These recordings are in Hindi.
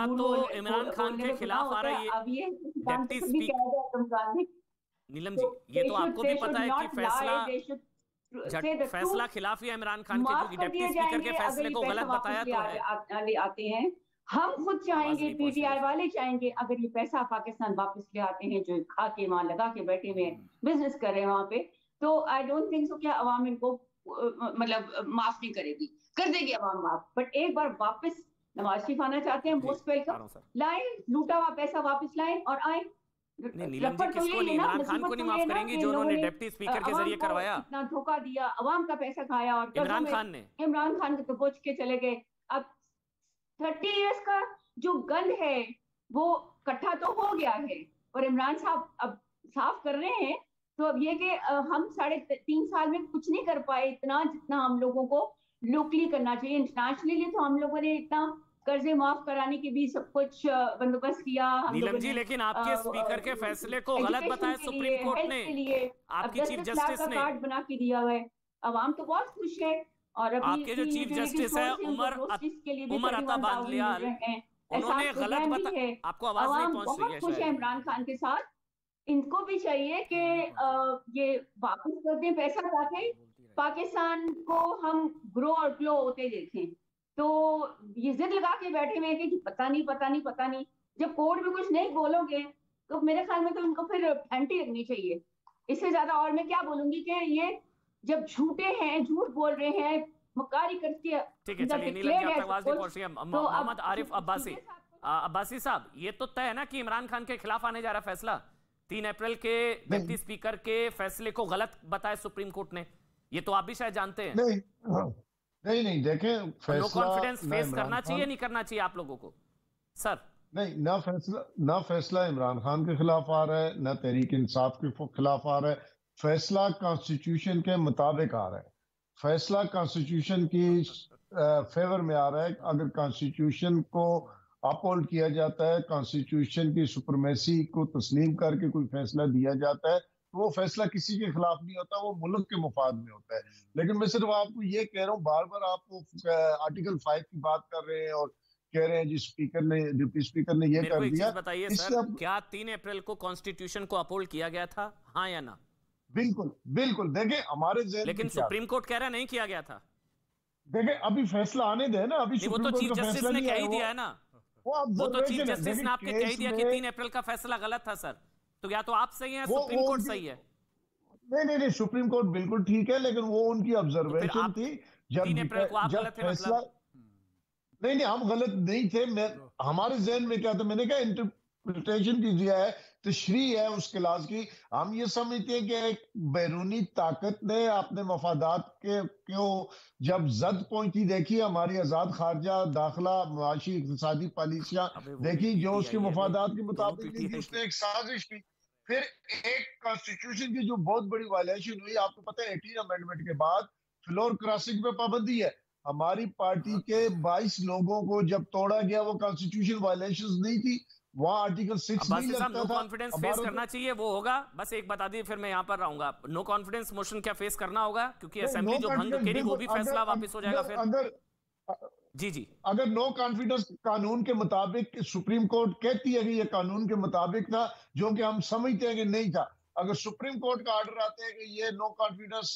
तो इमरान खान के खिलाफ आ रहा है, अब ये डिप्टी स्पीकर नीलम जी, ये तो आपको भी पता है कि फैसला खिलाफ ही है इमरान खान के, माफ क्योंकि कर डिप्टी दिए स्पीकर के जाएंगे अगर फैसले ये को पैसा गलत वापस बताया तो है। ले आते हैं। हम खुद आवाज चाहेंगे, नहीं पहुंच रही पीटीआई है। वाले चाहेंगे, अगर ये पैसा पाकिस्तान वापस ले आते हैं जो खा के वहां लगा के बैठे हुए बिजनेस कर रहे हैं वहां पे, तो आई डोंट थिंक सो क्या अवाम इनको मतलब माफ नहीं करेगी, कर देगी अवाम माफ। बट एक बार वापस नवाज शरीफ आना चाहते हैं, मोस्ट वेलकम, लाए लूटा हुआ पैसा वापस लाए और आए। नहीं नीलम जी, लफड़ तो किसको यही है नहीं, ना, इमरान खान को मुसीबत नहीं तो ये माफ है ना करेंगे कि जो लोगों उन्होंने ने डिप्टी स्पीकर के अवाम जरिए को करवाया? इतना धोखा दिया, अवाम का पैसा खाया और कर्जों इमरान में खान ने। इमरान खान के तो पहुंच के चले गए। अब 30 इयर्स का जो गंद है वो इकट्ठा तो हो गया है और इमरान साहब अब साफ कर रहे हैं। तो अब ये कि हम 3.5 साल में कुछ नहीं कर पाए इतना जितना हम लोगों को लोकली करना चाहिए। इंटरनेशनली तो हम लोगों ने इतना कर्जे माफ कराने की भी सब कुछ बंदोबस्त किया हम नीलम लोगों जी, ने, लेकिन आपके स्पीकर के फैसले को गलत एजुकेशन बताया के सुप्रीम लिए, कोर्ट हेल्थ ने, के लिए। अब आपकी चीफ 10-10 लाख जस्टिस का ने। कार्ड बना के दिया हुआ है, अवाम तो बहुत खुश है। और अभी आपके जो ये चीफ जो लिटिल जस्टिस है फ्लोर्स है उनको ग्रोसरीज के लिए भी उमर अता 31,000 मिल बांदलियाल, रहे हैं। उन्होंने एहसास गलत प्रोग्राम भी बता, है। आपको आवाज नहीं अवाम पहुंच रही बहुत है खुश है शायद। इमरान खान के साथ। इनको भी चाहिए कि ये वापस कर दें पैसा ताकि पाकिस्तान को हम ग्रो और ग्लो होते देखें। तो ये जिद लगा के बैठे हुए हैं कि पता नहीं पता नहीं पता नहीं। जब कोर्ट में कुछ नहीं बोलोगे तो मेरे ख्याल में तो इनको फिर एंटी लगनी चाहिए। इससे ज्यादा और मैं क्या बोलूंगी कि ये जब झूठे हैं, झूठ बोल रहे हैं, मक्कारी करके ठीक है, इनका चलिए नीलम जी, डिक्लेयर्ड आप है तक सब आवाज नहीं कुछ। पहुंच रही है। तो मोहम्मद अब आरिफ अब्बासी, सीधे साहब अब्बासी साहब, ये तो तय है ना कि इमरान खान के खिलाफ आने जा रहा फैसला? 3 अप्रैल के डिप्टी स्पीकर के फैसले को गलत बताया सुप्रीम कोर्ट ने, ये तो आप भी शायद जानते हैं। नहीं, नहीं, नहीं, देखें, और नो फैसला कॉन्फिडेंस ना फेस इमरान करना चाहिए खान, नहीं करना चाहिए आप लोगों को सर? नहीं, ना फैसला इमरान खान के खिलाफ आ रहा है, ना तहरीक इंसाफ के खिलाफ आ रहा है। फैसला कॉन्स्टिट्यूशन के मुताबिक आ रहा है। फैसला कॉन्स्टिट्यूशन की फेवर में आ रहा है। अगर कॉन्स्टिट्यूशन को अपहोल्ड किया जाता है, कॉन्स्टिट्यूशन की सुपरमेसी को तस्लीम करके कोई फैसला दिया जाता है, तो वो फैसला किसी के खिलाफ नहीं होता, वो मुल्क के मुफाद में होता है। लेकिन मैं सिर्फ आपको ये कह रहा हूँ, बार बार आप आर्टिकल 5 की बात कर रहे हैं और कह रहे हैं जी स्पीकर ने, डिप्टी स्पीकर ने ये मेरे को कर एक दिया। चीज बताइए इससे सर, अब क्या 3 अप्रैल को कॉन्स्टिट्यूशन को अपहोल्ड किया गया था, हाँ या ना? बिल्कुल बिल्कुल, देखें हमारे जहन लेकिन में क्या, सुप्रीम कोर्ट कह रहा है नहीं किया गया था। देखें अभी फैसला आने दें ना, अभी नहीं, वो सुप्रीम तो कोर्ट चीफ का जस्टिस फैसला ने नहीं कह आया, ही दिया है ना। वो तो चीफ ऑब्जर्वेशन है। जस्टिस ने देखिए आपके कह ही दिया कि 3 अप्रैल का फैसला गलत था सर। तो या तो आप सही हैं, सुप्रीम कोर्ट सही है। नहीं, नहीं, नहीं, सुप्रीम कोर्ट बिल्कुल ठीक है, लेकिन वो उनकी तो फिर ऑब्जर्वेशन आप थी। 3 अप्रैल को आप जब गलत थे फैसला, मतलब? नहीं, नहीं, हम गलत नहीं थे। मैं, हमारे जहन में क्या था, मैंने कहा इंटरप्रिटेशन की दिया है, तशरीह है उस क्लास की। हम ये समझते हैं कि एक बैरूनी ताकत ने अपने मफादात के को जब जद पहुंची, देखी हमारी आजाद खारजा, दाखिला, मुआशी, इक्तिसादी पॉलिसियां देखी जो उसके मफादात के मुताबिक नहीं थी, उसने एक साजिश की। फिर एक कॉन्स्टिट्यूशन की जो बहुत बड़ी वायलेशन हुई, आपको पता है 18 अमेंडमेंट के बाद फ्लोर क्रॉसिंग पे पाबंदी है। हमारी पार्टी के 22 लोगों को जब तोड़ा गया, वो कॉन्स्टिट्यूशन वायलेशंस नहीं थी, वहां आर्टिकल 6 नहीं अब्बासी साहब, लगता नो था। कॉन्फिडेंस फेस करना चाहिए, वो होगा? बस एक बता दिए, फिर मैं यहां पर रहूंगा। नो कॉन्फिडेंस मोशन क्या फेस करना होगा? क्योंकि असेंबली नो जो भंग कॉन्फिडेंस करी वो बिल्कुल, भी फैसला वापस हो जाएगा फिर। अगर जी जी। अगर नो कॉन्फिडेंस कानून के मुताबिक, सुप्रीम कोर्ट कहती है कि ये कानून के मुताबिक था, जो कि हम समझते हैं कि नहीं था। अगर सुप्रीम कोर्ट का ऑर्डर आता है कि ये no confidence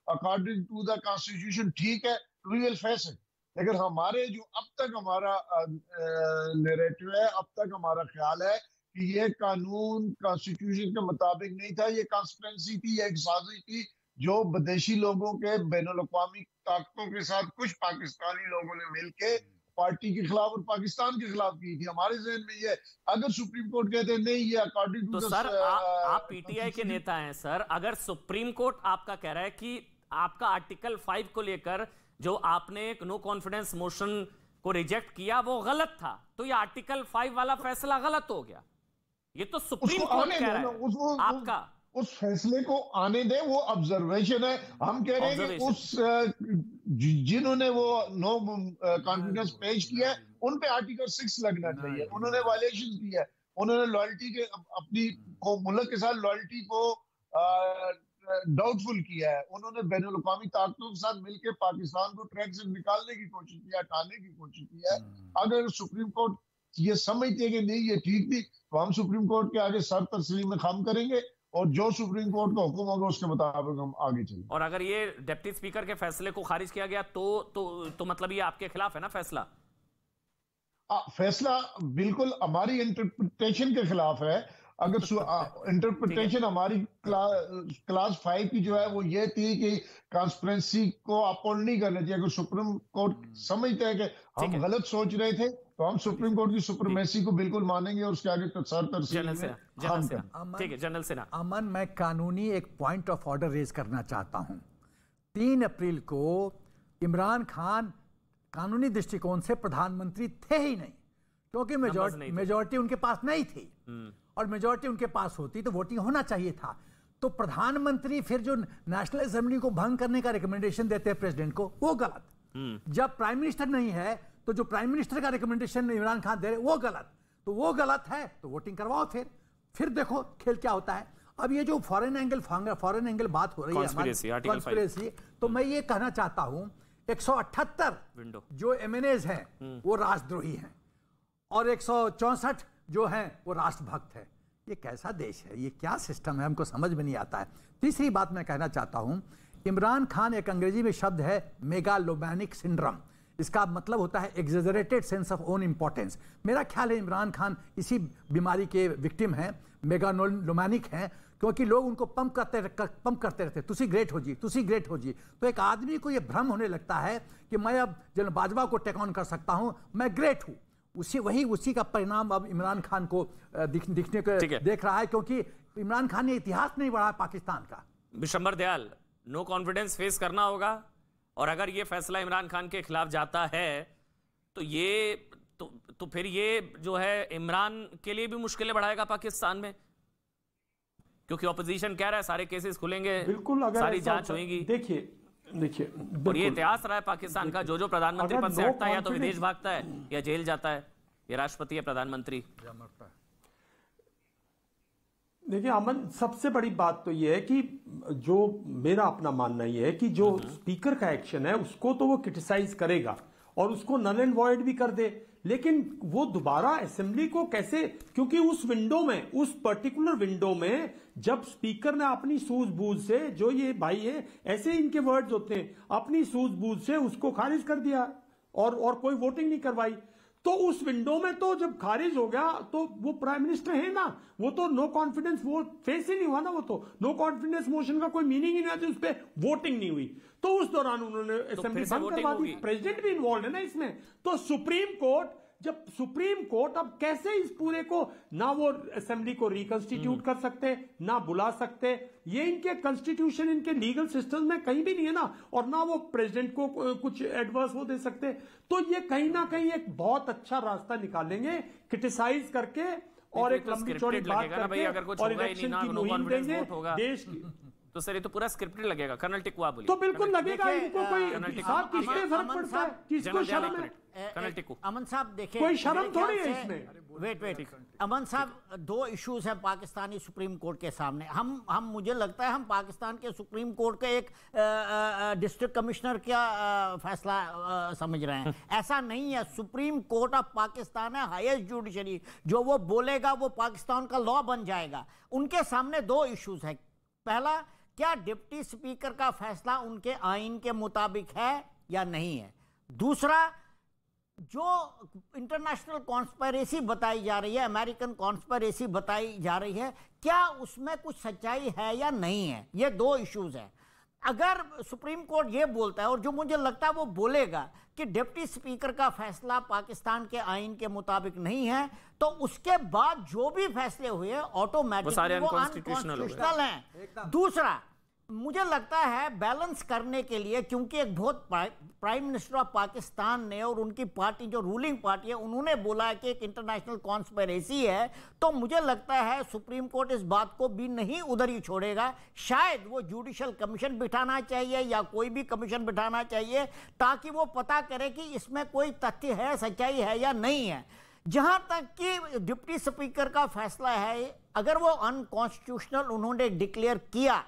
according to the constitution ठीक है, वी विल फेस इट। लेकिन हमारे जो अब तक हमारा नैरेटिव है, अब तक हमारा ख्याल है कि ये कानून कॉन्स्टिट्यूशन के मुताबिक नहीं था, ये कॉन्स्पिरेंसी थी, एक साजिश थी जो विदेशी लोगों के, बैनुल-अक़वामी ताकतों के साथ कुछ पाकिस्तानी लोगों ने मिलके पार्टी के खिलाफ और पाकिस्तान के खिलाफ की थी। हमारे जहन में ये, अगर सुप्रीम कोर्ट कहते हैं नहीं ये अकॉर्डिंग टू तो सर आप पीटीआई के नेता हैं सर, अगर सुप्रीम कोर्ट आपका कह रहा है कि आपका आर्टिकल 5 को लेकर जो आपने एक नो कॉन्फिडेंस मोशन को रिजेक्ट किया वो गलत था, तो ये आर्टिकल 5 वाला फैसला गलत हो गया। ये तो सुप्रीम कोर्ट कह रहा है आपका। उस फैसले को आने दें, वो ऑब्जर्वेशन है। हम कह रहे हैं कि उस जिन्होंने वो नो कॉन्फिडेंस पेश किया है उन पे आर्टिकल 6 लगना चाहिए। उन्होंने वायलेशन किया है, उन्होंने लॉयल्टी के अपनी को मुल्क के साथ लॉयल्टी को डाउटफुल किया है। उन्होंने बैनुल अक़वामी ताकतों के साथ मिलकर पाकिस्तान को ट्रैक से निकालने की कोशिश की है, हटाने की कोशिश की है। अगर सुप्रीम कोर्ट ये समझते हैं कि नहीं ये ठीक थी, तो हम सुप्रीम कोर्ट के आगे सर तस्लीम खम करेंगे और जो सुप्रीम कोर्ट का हुक्म होगा उसके मुताबिक हम आगे चलेंगे। और अगर ये डिप्टी स्पीकर के फैसले को खारिज किया गया तो मतलब ये आपके खिलाफ है ना फैसला? फैसला बिल्कुल हमारी इंटरप्रिटेशन के खिलाफ है। अगर इंटरप्रिटेशन हमारी क्लास 5 की जो है वो ये थी कि ट्रांसपेरेंसी को अपहोल्ड नहीं करना चाहिए। अगर सुप्रीम कोर्ट समझते हैं कि हम गलत सोच रहे थे तो हम सुप्रीम कोर्ट की सुप्रीमेसी को बिल्कुल मानेंगे और उसके आगे जनरल सेना। अमन, मैं कानूनी एक पॉइंट ऑफ ऑर्डर रेज करना चाहता हूं। 3 अप्रैल को इमरान खान कानूनी दृष्टिकोण से प्रधानमंत्री थे ही नहीं, क्योंकि मेजॉरिटी उनके पास नहीं थी, और मेजॉरिटी उनके पास होती तो वोटिंग होना चाहिए था। तो प्रधानमंत्री फिर जो नेशनल असेंबली को भंग करने का रिकमेंडेशन देते हैं प्रेसिडेंट को, वो गलत। जब प्राइम मिनिस्टर नहीं है तो जो प्राइम मिनिस्टर का रिकमेंडेशन इमरान खान दे रहे वो गलत। तो वो गलत है तो वोटिंग करवाओ, फिर देखो खेल क्या होता है। अब ये जो फॉरेन एंगल बात हो रही है, कॉन्स्पिरेसी, तो मैं ये कहना चाहता हूं 178 जो एमएनएज हैं वो राष्ट्रद्रोही हैं और 164 जो हैं वो राष्ट्रभक्त है। ये कैसा देश है, ये क्या सिस्टम है, हमको समझ में नहीं आता है। तीसरी बात मैं कहना चाहता हूं, इमरान खान एक अंग्रेजी में शब्द है मेगालोमैनिक सिंड्रोम, इसका मतलब होता है एक्सेजरेटेड सेंस ऑफ ओन इंपॉर्टेंस। मेरा ख्याल है इमरान खान इसी बीमारी के विक्टिम हैं, मेगालोमैनिक हैं, क्योंकि लोग उनको पंप करते रहते, तुसी ग्रेट हो जी। तो एक आदमी को यह भ्रम होने लगता है कि मैं अब जनरल बाजवा को टेक ऑन कर सकता हूं, मैं ग्रेट हूं। उसी का परिणाम अब इमरान खान को दिखने को देख रहा है, क्योंकि इमरान खान ने इतिहास नहीं बढ़ाया पाकिस्तान का। Vishambar Dayal, no confidence face करना होगा, और अगर ये फैसला इमरान खान के खिलाफ जाता है तो फिर ये जो है इमरान के लिए भी मुश्किलें बढ़ाएगा पाकिस्तान में, क्योंकि ऑपोजिशन कह रहा है सारे केसेस खुलेंगे, बिल्कुल सारी जांच होगी। देखिए और ये इतिहास रहा है पाकिस्तान का, जो प्रधानमंत्री पद से हटता है या तो विदेश भागता है या जेल जाता है, ये राष्ट्रपति है प्रधानमंत्री। देखिए अमन, सबसे बड़ी बात तो ये है कि जो मेरा अपना मानना ये है कि जो स्पीकर का एक्शन है उसको तो वो क्रिटिसाइज करेगा और उसको नल एंड वॉइड भी कर दे, लेकिन वो दोबारा असेंबली को कैसे, क्योंकि उस विंडो में, उस पर्टिकुलर विंडो में जब स्पीकर ने अपनी सूझबूझ से, जो ये भाई है ऐसे इनके वर्ड्स होते हैं, अपनी सूझबूझ से उसको खारिज कर दिया और कोई वोटिंग नहीं करवाई, तो उस विंडो में तो जब खारिज हो गया तो वो प्राइम मिनिस्टर है ना, वो तो नो कॉन्फिडेंस वो फेस ही नहीं हुआ ना, वो तो नो कॉन्फिडेंस मोशन का कोई मीनिंग ही नहीं आता, उस पर वोटिंग नहीं हुई, तो उस दौरान उन्होंने असेंबली बंद करवा दी। प्रेसिडेंट भी इन्वॉल्व है ना इसमें, तो सुप्रीम कोर्ट अब कैसे इस पूरे को, ना वो असेंबली को रिकंस्टिट्यूट कर सकते, ना बुला सकते, ये इनके कॉन्स्टिट्यूशन, इनके लीगल सिस्टम में कहीं भी नहीं है ना, और ना वो प्रेसिडेंट को कुछ एडवर्स वो दे सकते, तो ये कहीं ना कहीं एक बहुत अच्छा रास्ता निकालेंगे क्रिटिसाइज करके और एक लंबी चौड़ी बात करके और इलेक्शन की मुहिम देंगे देश की। तो सर ये तो पूरा स्क्रिप्टेड लगेगा। कर्नल टिक्कू आप बोलिए। तो बिल्कुल लगेगा, इनको कोई साहब किससे फर्क पड़ता है, किसको शर्म है? कर्नल टिक्कू, अमन साहब देखिए, कोई शर्म थोड़ी है इसमें। वेट अमन साहब, 2 इश्यूज हैं पाकिस्तानी सुप्रीम कोर्ट के सामने। हम मुझे लगता है हम पाकिस्तान के सुप्रीम कोर्ट के एक डिस्ट्रिक्ट कमिश्नर का फैसला समझ रहे हैं। ऐसा नहीं है, सुप्रीम कोर्ट ऑफ पाकिस्तान है, हाईएस्ट जुडिशरी, जो वो बोलेगा वो पाकिस्तान का लॉ बन जाएगा। उनके सामने 2 इश्यूज है। पहला, क्या डिप्टी स्पीकर का फैसला उनके आईन के मुताबिक है या नहीं है। दूसरा, जो इंटरनेशनल कॉन्स्पिरेसी बताई जा रही है, अमेरिकन कॉन्स्पिरेसी बताई जा रही है, क्या उसमें कुछ सच्चाई है या नहीं है। ये 2 इश्यूज हैं। अगर सुप्रीम कोर्ट ये बोलता है, और जो मुझे लगता है वो बोलेगा, कि डिप्टी स्पीकर का फैसला पाकिस्तान के आईन के मुताबिक नहीं है, तो उसके बाद जो भी फैसले हुए ऑटोमेटिकली वो अनकॉन्स्टिट्यूशनल हैं। दूसरा, मुझे लगता है बैलेंस करने के लिए, क्योंकि एक बहुत प्राइम मिनिस्टर ऑफ पाकिस्तान ने और उनकी पार्टी जो रूलिंग पार्टी है उन्होंने बोला है कि एक इंटरनेशनल कॉन्स्पिरेसी है, तो मुझे लगता है सुप्रीम कोर्ट इस बात को भी नहीं उधर ही छोड़ेगा। शायद वो जुडिशल कमीशन बिठाना चाहिए या कोई भी कमीशन बिठाना चाहिए, ताकि वो पता करे कि इसमें कोई तथ्य है, सच्चाई है या नहीं है। जहां तक कि डिप्टी स्पीकर का फैसला है, अगर वो अनकॉन्स्टिट्यूशनल उन्होंने डिक्लेयर किया,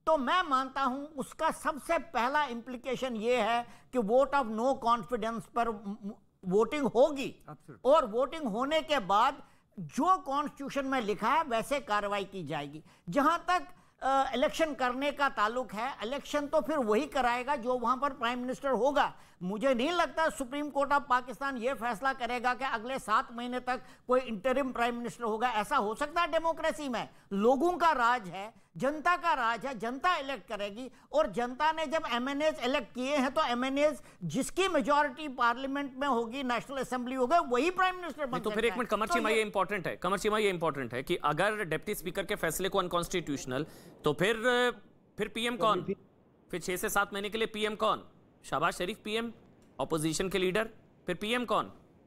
तो मैं मानता हूं उसका सबसे पहला इंप्लीकेशन यह है कि वोट ऑफ नो कॉन्फिडेंस पर वोटिंग होगी और वोटिंग होने के बाद जो कॉन्स्टिट्यूशन में लिखा है वैसे कार्रवाई की जाएगी। जहां तक इलेक्शन करने का ताल्लुक है, इलेक्शन तो फिर वही कराएगा जो वहां पर प्राइम मिनिस्टर होगा। मुझे नहीं लगता सुप्रीम कोर्ट ऑफ पाकिस्तान यह फैसला करेगा कि अगले 7 महीने तक कोई इंटरिम प्राइम मिनिस्टर होगा। ऐसा हो सकता है डेमोक्रेसी में? लोगों का राज है, जनता का राज है, जनता इलेक्ट करेगी। और जनता ने जब एमएनएज इलेक्ट किए हैं तो एमएनएज जिसकी मेजॉरिटी पार्लियामेंट में होगी, नेशनल असेंबली होगी, वही प्राइम मिनिस्टर बन सकता है। तो फिर एक मिनट, कमर चीमा, ये इंपॉर्टेंट है, कमर चीमा, ये इंपॉर्टेंट है कि अगर डिप्टी स्पीकर के फैसले को अनकॉन्स्टिट्यूशनल, तो फिर पीएम कौन? फिर 6 से 7 महीने के लिए पीएम कौन? शहबाज शरीफ पीएम, ऑपोजिशन के लीडर, फिर पीएम कौन?